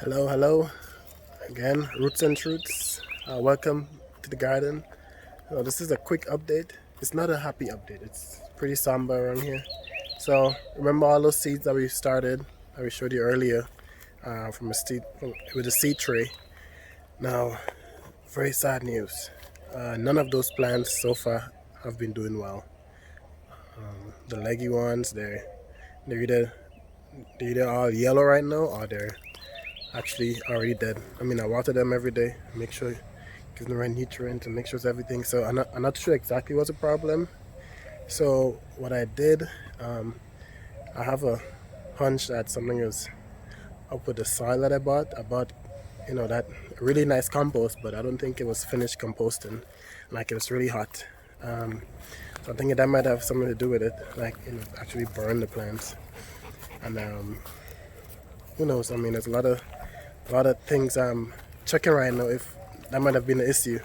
Hello, hello again, Roots and Truths. Welcome to the garden. This is a quick update. It's not a happy update, it's pretty somber around here. So, remember all those seeds that we started, that we showed you earlier from a with a seed tray? Now, very sad news. None of those plants so far have been doing well. The leggy ones, they're either, they're either all yellow right now or they're actually already dead. I mean, I water them every day, make sure give them the right nutrients and make sure it's everything. So I'm not sure exactly what's the problem. So what I did, I have a hunch that something is up with the soil that I bought. That really nice compost, but I don't think it was finished composting. Like it was really hot. So I think that might have something to do with it. Like actually burn the plants. And who knows? I mean, there's a lot of things I'm checking right now if that might have been an issue.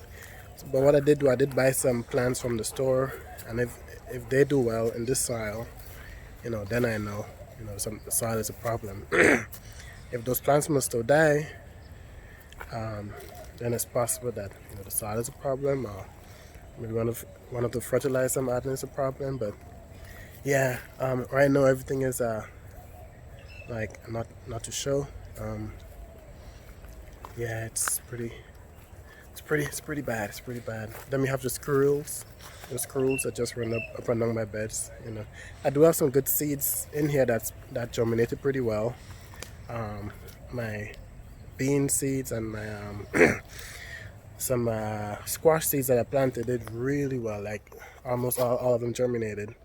But what I did I did buy some plants from the store, and if they do well in this soil, then I know, some the soil is a problem. If those plants must still die, then it's possible that the soil is a problem, or maybe one of the fertilizer I'm adding is a problem. But yeah, right now everything is like not to show. Um, yeah, it's pretty bad. It's pretty bad. Then we have the squirrels. The squirrels that just run up and down my beds. I do have some good seeds in here that germinated pretty well. My bean seeds and my some squash seeds that I planted did really well. Like almost all of them germinated.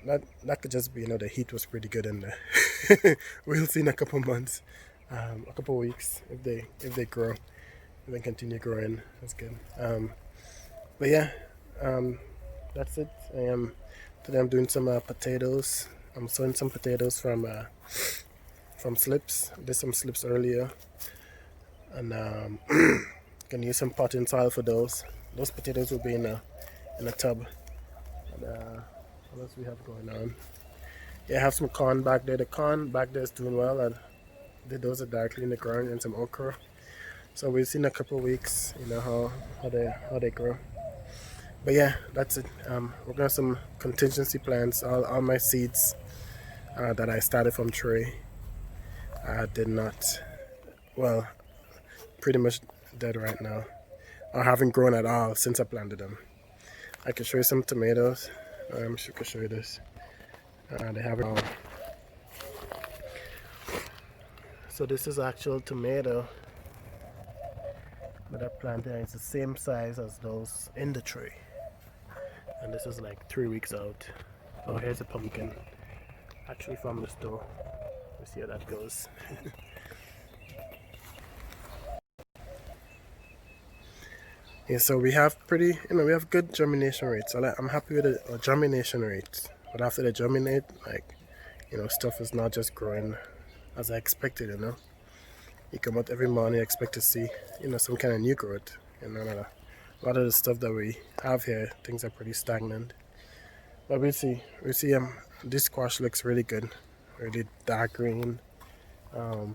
That could just be the heat was pretty good in there. We'll see in a couple months, a couple weeks if they grow. And then continue growing. That's good. But yeah, um, that's it. Today I'm doing some potatoes. I'm sowing some potatoes from slips. Did some slips earlier, and gonna use some potting soil for those. Those potatoes will be in a tub. And what else we have going on? Yeah, I have some corn back there. The corn back there is doing well. I did those are directly in the ground and some okra. So we'll see in a couple of weeks, how they grow. But yeah, that's it. Working on some contingency plans. All my seeds that I started from tray did not, well, pretty much dead right now. Or haven't grown at all since I planted them. I can show you some tomatoes. I'm sure I can show you this. They haven't. So this is actual tomato that I planted. It's the same size as those in the tree. And this is like 3 weeks out. Oh, here's a pumpkin, actually from the store. Let's see how that goes. Yeah, so we have we have good germination rates. I'm happy with the germination rates. But after they germinate, stuff is not just growing as I expected. You come out every morning, expect to see, some kind of new growth. A lot of the stuff that we have here, things are pretty stagnant. But we'll see. This squash looks really good, really dark green. So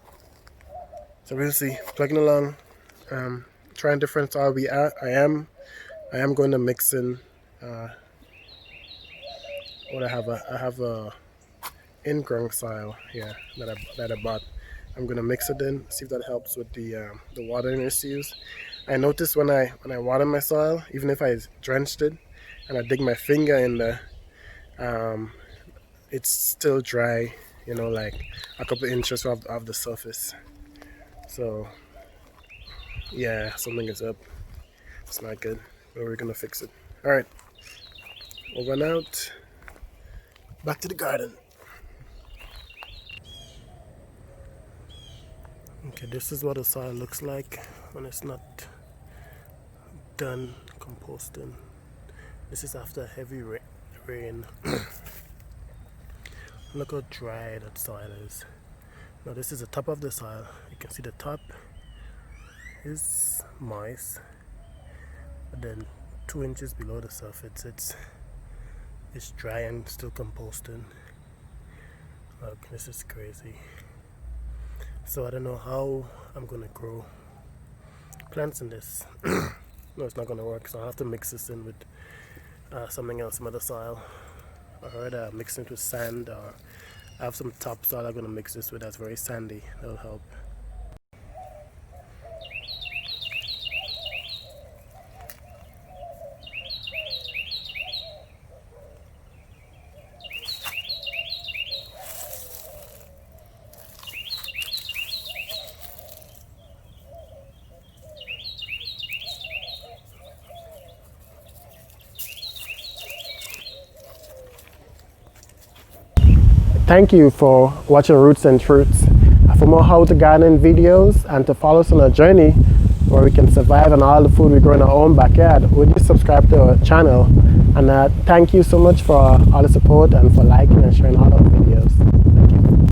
we'll see. Plugging along, trying different style. I am going to mix in. What I have a in-ground style here that I bought. I'm gonna mix it in, see if that helps with the watering issues. I noticed when I water my soil, even if I drenched it and I dig my finger in there, um, it's still dry. Like a couple inches off the surface. So yeah, something is up. It's not good, but we're gonna fix it. All right, over and out. Back to the garden. Okay, this is what the soil looks like when it's not done composting. This is after heavy rain. Look how dry that soil is. Now this is the top of the soil. You can see the top is moist, but then 2 inches below the surface it's dry and still composting. Look, this is crazy. So I don't know how I'm gonna grow plants in this. No, it's not gonna work, so I'll have to mix this in with something else, some other soil. I heard mixing it with sand, or I have some topsoil I'm gonna mix this with that's very sandy. That'll help. Thank you for watching Roots and Fruits. For more how to garden videos and to follow us on a journey where we can survive on all the food we grow in our own backyard, would you subscribe to our channel? And thank you so much for all the support and for liking and sharing all our videos.